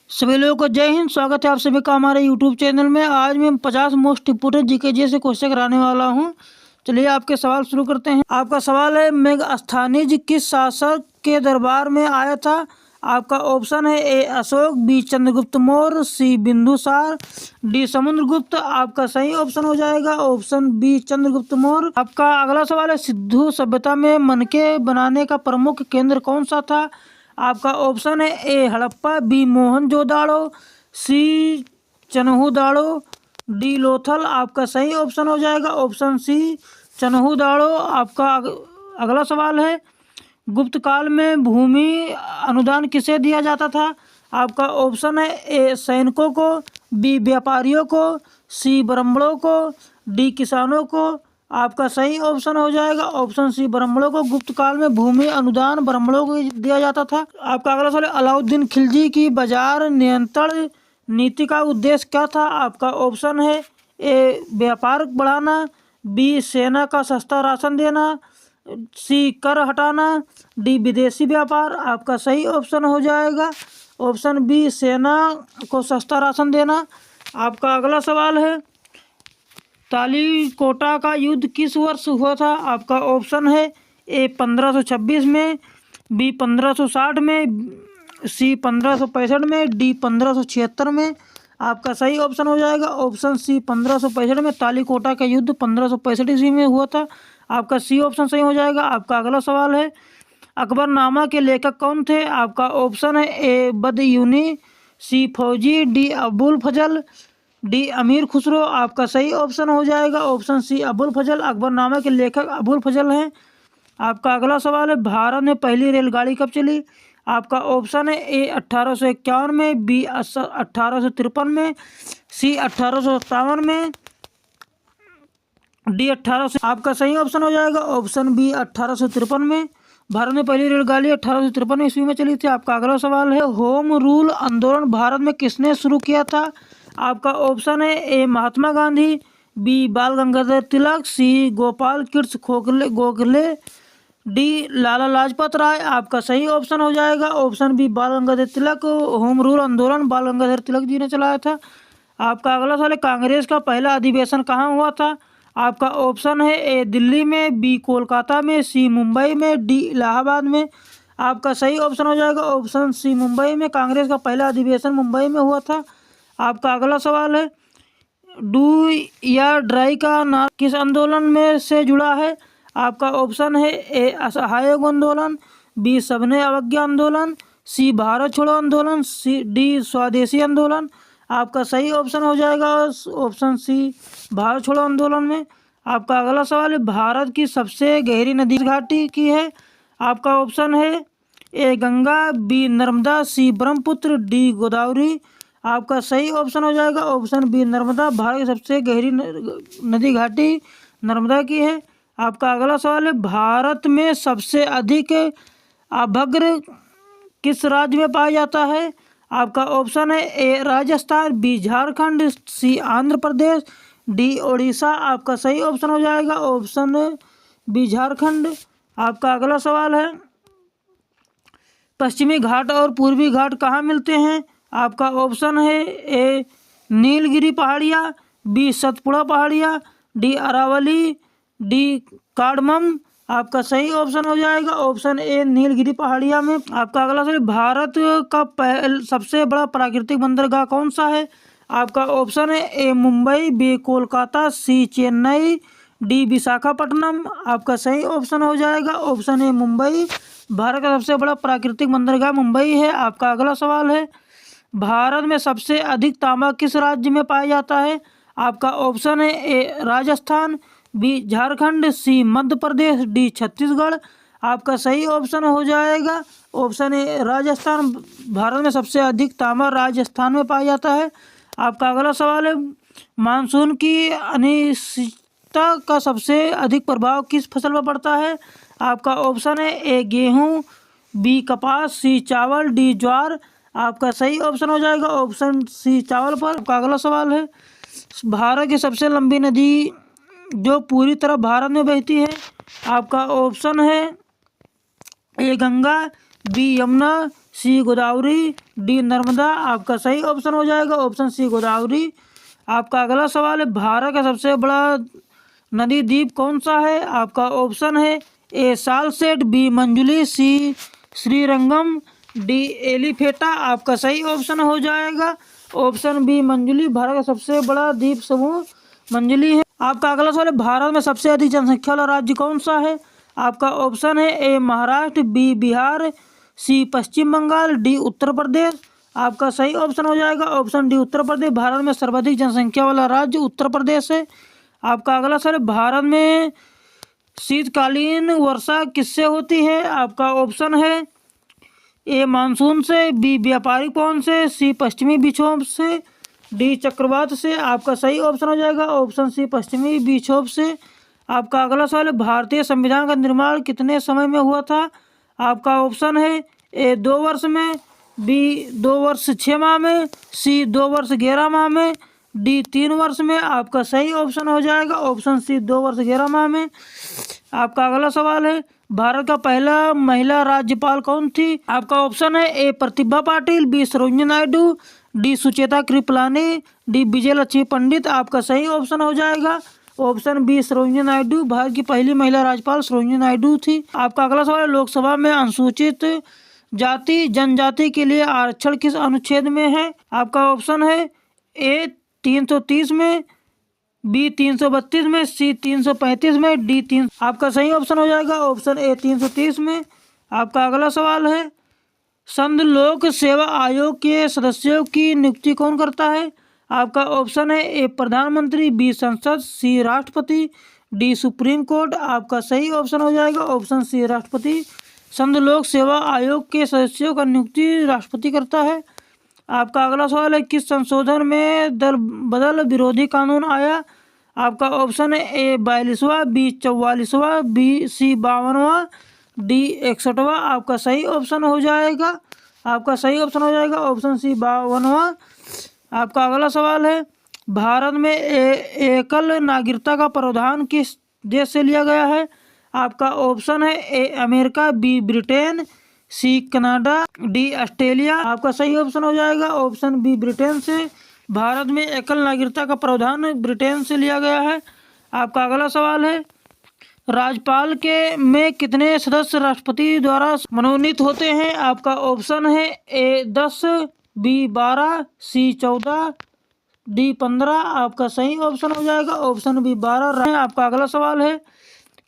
सभी लोगों को जय हिंद। स्वागत है आप सभी का हमारे यूट्यूब चैनल में। आज मैं 50 मोस्ट इम्पोर्टेंट जीके से क्वेश्चन कराने वाला हूं। चलिए आपके सवाल शुरू करते हैं। आपका सवाल है, मेगास्थनीज किस शासक के दरबार में आया था? आपका ऑप्शन है ए अशोक, बी चंद्रगुप्त मौर्य, सी बिंदुसार, डी समुद्रगुप्त। आपका सही ऑप्शन हो जाएगा ऑप्शन बी चंद्रगुप्त मौर्य। आपका अगला सवाल है, सिंधु सभ्यता में मनके बनाने का प्रमुख केंद्र कौन सा था? आपका ऑप्शन है ए हड़प्पा, बी मोहनजोदाड़ो, सी चन्हुदाड़ो, डी लोथल। आपका सही ऑप्शन हो जाएगा ऑप्शन सी चन्हुदाड़ो। आपका अगला सवाल है, गुप्त काल में भूमि अनुदान किसे दिया जाता था? आपका ऑप्शन है ए सैनिकों को, बी व्यापारियों को, सी ब्राह्मणों को, डी किसानों को। आपका सही ऑप्शन हो जाएगा ऑप्शन सी ब्राह्मणों को। गुप्त काल में भूमि अनुदान ब्राह्मणों को दिया जाता था। आपका अगला सवाल, अलाउद्दीन खिलजी की बाजार नियंत्रण नीति का उद्देश्य क्या था? आपका ऑप्शन है ए व्यापार बढ़ाना, बी सेना का सस्ता राशन देना, सी कर हटाना, डी विदेशी व्यापार। आपका सही ऑप्शन हो जाएगा ऑप्शन बी सेना को सस्ता राशन देना। आपका अगला सवाल है, तालीकोटा का युद्ध किस वर्ष हुआ था? आपका ऑप्शन है ए 1526 में, बी 1560 में, सी 1565 में, डी 1576 में। आपका सही ऑप्शन हो जाएगा ऑप्शन सी 1565 में। तालीकोटा का युद्ध 1565 ईस्वी में हुआ था। आपका सी ऑप्शन सही हो जाएगा। आपका अगला सवाल है, अकबरनामा के लेखक कौन थे? आपका ऑप्शन है ए बदयूनी, सी फौजी, डी अबुल फजल, डी अमीर खुसरो। आपका सही ऑप्शन हो जाएगा ऑप्शन सी अबुल फजल। अकबरनामा के लेखक अबुल फजल हैं। आपका अगला सवाल है, भारत में पहली रेलगाड़ी कब चली? आपका ऑप्शन है ए 1851 में, बी 1853 में, सी 1857 में, डी 1800। आपका सही ऑप्शन हो जाएगा ऑप्शन बी 1853 में। भारत में पहली रेलगाड़ी 1853 ईस्वी में चली थी। आपका अगला सवाल है, होम रूल आंदोलन भारत में किसने शुरू किया था? आपका ऑप्शन है ए महात्मा गांधी, बी बाल गंगाधर तिलक, सी गोपाल कृष्ण गोखले, डी लाला लाजपत राय। आपका सही ऑप्शन हो जाएगा ऑप्शन बी बाल गंगाधर तिलक। होम रूल आंदोलन बाल गंगाधर तिलक जी ने चलाया था। आपका अगला सवाल है, कांग्रेस का पहला अधिवेशन कहाँ हुआ था? आपका ऑप्शन है ए दिल्ली में, बी कोलकाता में, सी मुंबई में, डी इलाहाबाद में। आपका सही ऑप्शन हो जाएगा ऑप्शन सी मुंबई में। कांग्रेस का पहला अधिवेशन मुंबई में हुआ था। आपका अगला सवाल है, डू या ड्राई का नारा किस आंदोलन में से जुड़ा है? आपका ऑप्शन है ए असहयोग आंदोलन, बी सबने अवज्ञा आंदोलन, सी भारत छोड़ो आंदोलन, सी डी स्वदेशी आंदोलन। आपका सही ऑप्शन हो जाएगा ऑप्शन सी भारत छोड़ो आंदोलन में। आपका अगला सवाल है, भारत की सबसे गहरी नदी घाटी की है? आपका ऑप्शन है ए गंगा, बी नर्मदा, सी ब्रह्मपुत्र, डी गोदावरी। आपका सही ऑप्शन हो जाएगा ऑप्शन बी नर्मदा। भारत की सबसे गहरी नदी घाटी नर्मदा की है। आपका अगला सवाल है, भारत में सबसे अधिक अभ्रक किस राज्य में पाया जाता है? आपका ऑप्शन है ए राजस्थान, बी झारखंड, सी आंध्र प्रदेश, डी ओडिशा। आपका सही ऑप्शन हो जाएगा ऑप्शन बी झारखंड। आपका अगला सवाल है, पश्चिमी घाट और पूर्वी घाट कहाँ मिलते हैं? आपका ऑप्शन है ए नीलगिरी पहाड़ियाँ, बी सतपुड़ा पहाड़ियाँ, डी अरावली, डी कार्डमम। आपका सही ऑप्शन हो जाएगा ऑप्शन ए नीलगिरी पहाड़ियाँ में। आपका अगला सवाल, भारत का सबसे बड़ा प्राकृतिक बंदरगाह कौन सा है? आपका ऑप्शन है ए मुंबई, बी कोलकाता, सी चेन्नई, डी विशाखापट्टनम। आपका सही ऑप्शन हो जाएगा ऑप्शन ए मुंबई। भारत का सबसे बड़ा प्राकृतिक बंदरगाह मुंबई है। आपका अगला सवाल है, भारत में सबसे अधिक तांबा किस राज्य में पाया जाता है? आपका ऑप्शन है ए राजस्थान, बी झारखंड, सी मध्य प्रदेश, डी छत्तीसगढ़। आपका सही ऑप्शन हो जाएगा ऑप्शन ए राजस्थान। भारत में सबसे अधिक तांबा राजस्थान में पाया जाता है। आपका अगला सवाल है, मानसून की अनिश्चितता का सबसे अधिक प्रभाव किस फसल पर पड़ता है? आपका ऑप्शन है ए गेहूँ, बी कपास, सी चावल, डी ज्वार। आपका सही ऑप्शन हो जाएगा ऑप्शन सी चावल पर। आपका अगला सवाल है, भारत की सबसे लंबी नदी जो पूरी तरह भारत में बहती है? आपका ऑप्शन है ए गंगा, बी यमुना, सी गोदावरी, डी नर्मदा। आपका सही ऑप्शन हो जाएगा ऑप्शन सी गोदावरी। आपका अगला सवाल है, भारत का सबसे बड़ा नदी द्वीप कौन सा है? आपका ऑप्शन है ए सालसेट, बी मंजुली, सी श्रीरंगम, डी एलिफेटा। आपका सही ऑप्शन हो जाएगा ऑप्शन बी मंजुली। भारत का सबसे बड़ा द्वीप समूह मंजुली है। आपका अगला सवाल है, भारत में सबसे अधिक जनसंख्या वाला राज्य कौन सा है? आपका ऑप्शन है ए महाराष्ट्र, बी बिहार, सी पश्चिम बंगाल, डी उत्तर प्रदेश। आपका सही ऑप्शन हो जाएगा ऑप्शन डी उत्तर प्रदेश। भारत में सर्वाधिक जनसंख्या वाला राज्य उत्तर प्रदेश है। आपका अगला सवाल है, भारत में शीतकालीन वर्षा किससे होती है? आपका ऑप्शन है ए मानसून से, बी व्यापारिक पवन से, सी पश्चिमी विक्षोभ से, डी चक्रवात से। आपका सही ऑप्शन हो जाएगा ऑप्शन सी पश्चिमी विक्षोभ से। आपका अगला सवाल है, भारतीय संविधान का निर्माण कितने समय में हुआ था? आपका ऑप्शन है ए 2 वर्ष में, बी 2 वर्ष 6 माह में, सी 2 वर्ष 11 माह में, डी 3 वर्ष में। आपका सही ऑप्शन हो जाएगा ऑप्शन सी 2 वर्ष 11 माह में। आपका अगला सवाल है, भारत का पहला महिला राज्यपाल कौन थी? आपका ऑप्शन है A Pratibha Patil, B Sarojini Naidu, D Sucheta Kripalani, D Vijayalakshmi Pandit. आपका सही ऑप्शन हो जाएगा ऑप्शन बी सरोजिनी नायडू। भारत की पहली महिला राज्यपाल सरोजिनी नायडू थी। आपका अगला सवाल है, लोकसभा में अनुसूचित जाति जनजाति के लिए आरक्षण किस अनुच्छेद में है? आपका ऑप्शन है ए 330 में, बी 332 में, सी 335 में, डी 3। आपका सही ऑप्शन हो जाएगा ऑप्शन ए 330 में। आपका अगला सवाल है, संघ लोक सेवा आयोग के सदस्यों की नियुक्ति कौन करता है? आपका ऑप्शन है ए प्रधानमंत्री, बी संसद, सी राष्ट्रपति, डी सुप्रीम कोर्ट। आपका सही ऑप्शन हो जाएगा ऑप्शन सी राष्ट्रपति। संघ लोक सेवा आयोग के सदस्यों का नियुक्ति राष्ट्रपति करता है। आपका अगला सवाल है, किस संशोधन में दल बदल विरोधी कानून आया? आपका ऑप्शन है ए 42वां, बी 44वां, बी सी 52वां, डी 61वां। आपका सही ऑप्शन हो जाएगा आपका सही ऑप्शन हो जाएगा ऑप्शन सी 52वां। आपका अगला सवाल है, भारत में एकल नागरिकता का प्रावधान किस देश से लिया गया है? आपका ऑप्शन है A America, B Britain, C Canada, D Australia. आपका सही ऑप्शन हो जाएगा ऑप्शन बी ब्रिटेन से। भारत में एकल नागरिकता का प्रावधान ब्रिटेन से लिया गया है। आपका अगला सवाल है, राज्यपाल के में कितने सदस्य राष्ट्रपति द्वारा मनोनीत होते हैं? आपका ऑप्शन है ए 10, बी 12, सी 14, डी 15। आपका सही ऑप्शन हो जाएगा ऑप्शन बी 12। आपका अगला सवाल है,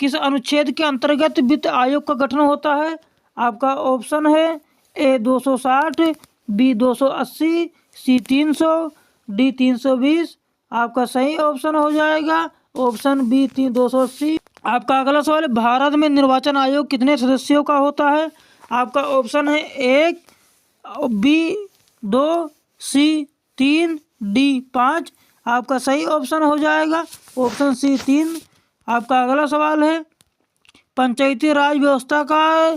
किस अनुच्छेद के अंतर्गत वित्त आयोग का गठन होता है? आपका ऑप्शन है ए 260, बी 280, सी 300, डी 320। आपका सही ऑप्शन हो जाएगा ऑप्शन बी 280। आपका अगला सवाल है, भारत में निर्वाचन आयोग कितने सदस्यों का होता है? आपका ऑप्शन है 1, बी 2, सी 3, डी 5। आपका सही ऑप्शन हो जाएगा ऑप्शन सी 3। आपका अगला सवाल है, पंचायती राज व्यवस्था का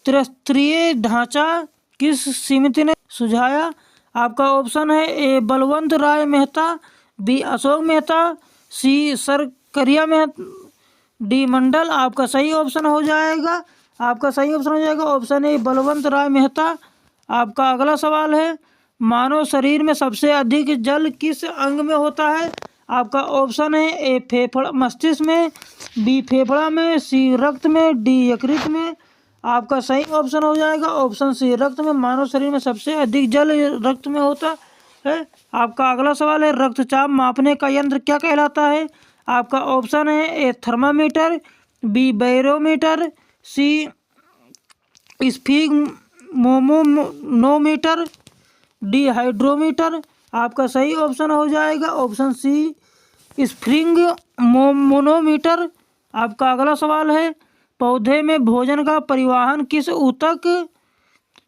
त्रिस्तरीय ढांचा किस समिति ने सुझाया? आपका ऑप्शन है ए बलवंत राय मेहता, बी अशोक मेहता, सी सरकरिया मेहता, डी मंडल। आपका सही ऑप्शन हो जाएगा ऑप्शन ए बलवंत राय मेहता। आपका अगला सवाल है, मानव शरीर में सबसे अधिक जल किस अंग में होता है? आपका ऑप्शन है ए फेफड़ा मस्तिष्क में, बी फेफड़ा में, सी रक्त में, डी यकृत में। आपका सही ऑप्शन हो जाएगा ऑप्शन सी रक्त में। मानव शरीर में सबसे अधिक जल रक्त में होता है। आपका अगला सवाल है, रक्तचाप मापने का यंत्र क्या कहलाता है? आपका ऑप्शन है A thermometer, B barometer, C sphygmomanometer, D hydrometer. आपका सही ऑप्शन हो जाएगा ऑप्शन सी स्फिग्मोनोमीटर। आपका अगला सवाल है, पौधे में भोजन का परिवहन किस ऊतक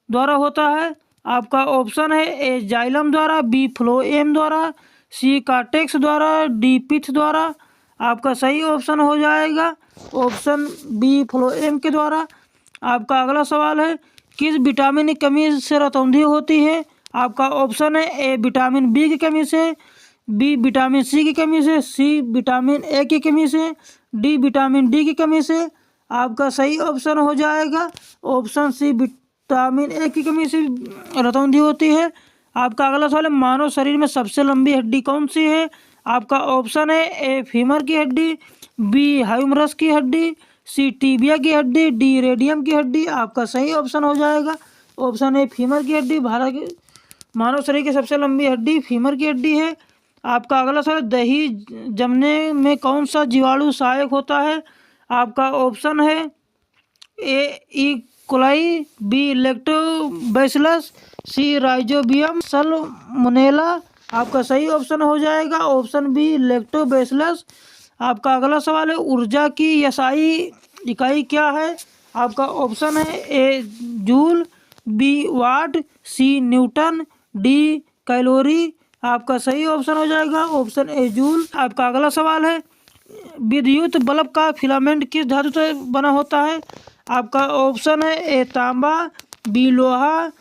द्वारा होता है? आपका ऑप्शन है ए जाइलम द्वारा, बी फ्लोएम द्वारा, सी कार्टेक्स द्वारा, डी पिथ द्वारा। आपका सही ऑप्शन हो जाएगा ऑप्शन बी फ्लोएम के द्वारा। आपका अगला सवाल है, किस विटामिन की कमी से रतौंधी होती है? आपका ऑप्शन है ए विटामिन बी की कमी से, बी विटामिन सी की कमी से, सी विटामिन ए की कमी से, डी विटामिन डी की कमी से। आपका सही ऑप्शन हो जाएगा ऑप्शन सी विटामिन ए की कमी से रतौंधी होती है। आपका अगला सवाल है, मानव शरीर में सबसे लंबी हड्डी कौन सी है? आपका ऑप्शन है ए फीमर की हड्डी, बी ह्यूमरस की हड्डी, सी टीबिया की हड्डी, डी रेडियम की हड्डी। आपका सही ऑप्शन हो जाएगा ऑप्शन ए फीमर की हड्डी। भारत के मानव शरीर की सबसे लंबी हड्डी फीमर की हड्डी है। आपका अगला सवाल, दही जमने में कौन सा जीवाणु सहायक होता है? आपका ऑप्शन है ए ई कोलाई, बी लैक्टोबैसिलस, सी राइजोबियम सल्मोनेला। आपका सही ऑप्शन हो जाएगा ऑप्शन बी लैक्टोबैसिलस। आपका अगला सवाल है, ऊर्जा की एसआई इकाई क्या है? आपका ऑप्शन है ए जूल, बी वाट, सी न्यूटन, डी कैलोरी। आपका सही ऑप्शन हो जाएगा ऑप्शन ए जूल। आपका अगला सवाल है, विद्युत बल्ब का फिलामेंट किस धातु से बना होता है? आपका ऑप्शन है ए तांबा, बी लोहा,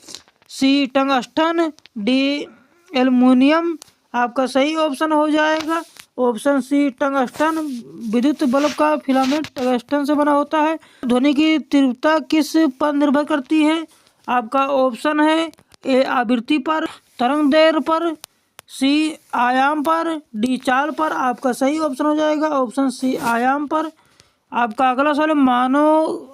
सी टंगस्टन, डी एल्युमिनियम। आपका सही ऑप्शन हो जाएगा ऑप्शन सी टंगस्टन। विद्युत बल्ब का फिलामेंट टंगस्टन से बना होता है। ध्वनि की तीव्रता किस पर निर्भर करती है? आपका ऑप्शन है ए आवृत्ति पर, तरंग दैर्घ्य पर, सी आयाम पर, डी चाल पर। आपका सही ऑप्शन हो जाएगा ऑप्शन सी आयाम पर। आपका अगला सवाल है, मानव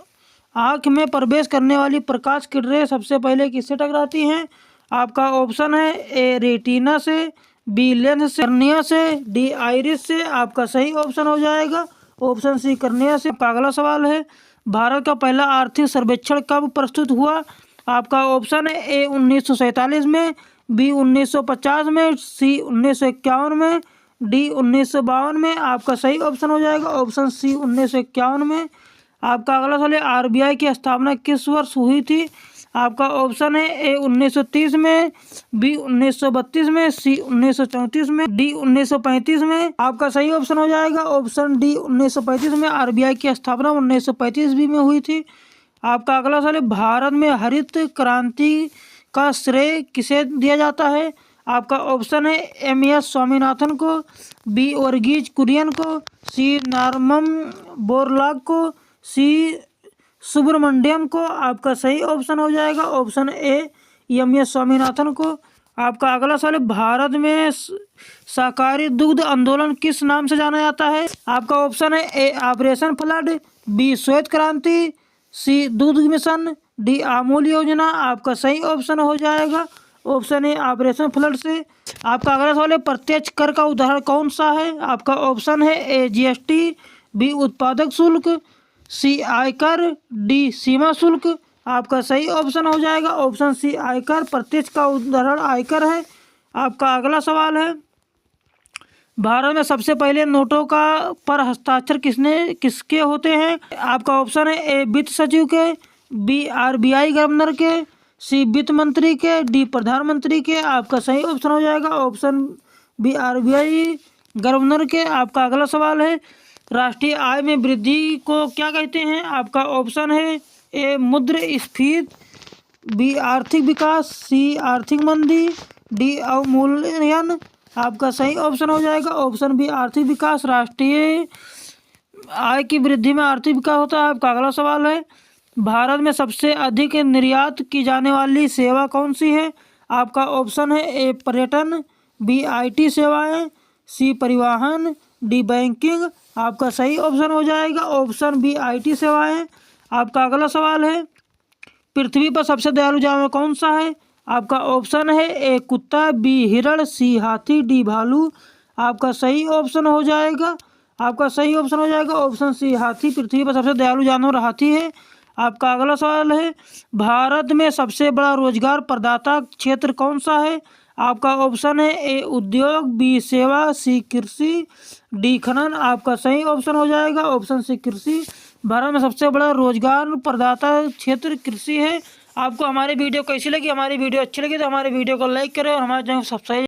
आँख में प्रवेश करने वाली प्रकाश किरणें सबसे पहले किससे टकराती हैं? आपका ऑप्शन है ए रेटिना से, बी लेंस से, कर्निया से, डी आइरिस से। आपका सही ऑप्शन हो जाएगा ऑप्शन सी कर्निया से। आपका अगला सवाल है, भारत का पहला आर्थिक सर्वेक्षण कब प्रस्तुत हुआ? आपका ऑप्शन है ए 1947 में, बी 1950 में, सी 1951 में, डी 1952 में। आपका सही ऑप्शन हो जाएगा ऑप्शन सी 1951 में। आपका अगला सवाल है, आरबीआई की स्थापना किस वर्ष हुई थी? आपका ऑप्शन है ए 1930 में, बी 1932 में, सी 1934 में, डी 1935 में। आपका सही ऑप्शन हो जाएगा ऑप्शन डी 1935 में। आरबीआई की स्थापना 1935 में हुई थी। आपका अगला सवाल है, भारत में हरित क्रांति का श्रेय किसे दिया जाता है? आपका ऑप्शन है एम.एस. स्वामीनाथन को, बी वर्गीज कुरियन को, सी नॉर्मन बोरलॉग को, सी सुब्रमण्यम को। आपका सही ऑप्शन हो जाएगा ऑप्शन ए एम.एस. स्वामीनाथन को। आपका अगला सवाल है, भारत में शाकाहारी दुग्ध आंदोलन किस नाम से जाना जाता है? आपका ऑप्शन है ए ऑपरेशन फ्लड, बी श्वेत क्रांति, सी दूध मिशन, डी अमूल योजना। आपका सही ऑप्शन हो जाएगा ऑप्शन ए ऑपरेशन फ्लड से। आपका अगला सवाल है, प्रत्यक्ष कर का उदाहरण कौन सा है? आपका ऑप्शन है ए जीएसटी, बी उत्पादक शुल्क, सी आयकर, डी सीमा शुल्क। आपका सही ऑप्शन हो जाएगा ऑप्शन सी आयकर। प्रत्यक्ष का उदाहरण आयकर है। आपका अगला सवाल है, भारत में सबसे पहले नोटों का पर हस्ताक्षर किसके होते हैं? आपका ऑप्शन है ए वित्त सचिव के, बी आरबीआई गवर्नर के, सी वित्त मंत्री के, डी प्रधानमंत्री के। आपका सही ऑप्शन हो जाएगा ऑप्शन बी आरबीआई गवर्नर के। आपका अगला सवाल है, राष्ट्रीय आय में वृद्धि को क्या कहते हैं? आपका ऑप्शन है ए मुद्रास्फीति, बी आर्थिक विकास, सी आर्थिक मंदी, डी अवमूल्यन। आपका सही ऑप्शन हो जाएगा ऑप्शन बी आर्थिक विकास। राष्ट्रीय आय की वृद्धि में आर्थिक विकास होता है। आपका अगला सवाल है, भारत में सबसे अधिक निर्यात की जाने वाली सेवा कौन सी है? आपका ऑप्शन है ए पर्यटन, बी आईटी सेवाएं, सी परिवहन, डी बैंकिंग। आपका सही ऑप्शन हो जाएगा ऑप्शन बी आईटी सेवाएं। आपका अगला सवाल है, पृथ्वी पर सबसे दयालु जानवर कौन सा है? आपका ऑप्शन है ए कुत्ता, बी हिरण, सी हाथी, डी भालू। आपका सही ऑप्शन हो जाएगा ऑप्शन सी हाथी। पृथ्वी पर सबसे दयालु जानवर हाथी है। आपका अगला सवाल है, भारत में सबसे बड़ा रोजगार प्रदाता क्षेत्र कौन सा है? आपका ऑप्शन है ए उद्योग, बी सेवा, सी कृषि, डी खनन। आपका सही ऑप्शन हो जाएगा ऑप्शन सी कृषि। भारत में सबसे बड़ा रोजगार प्रदाता क्षेत्र कृषि है। आपको हमारी वीडियो कैसी लगी? हमारी वीडियो अच्छी लगी तो हमारे वीडियो को लाइक करें और हमारे चैनल को सब्सक्राइब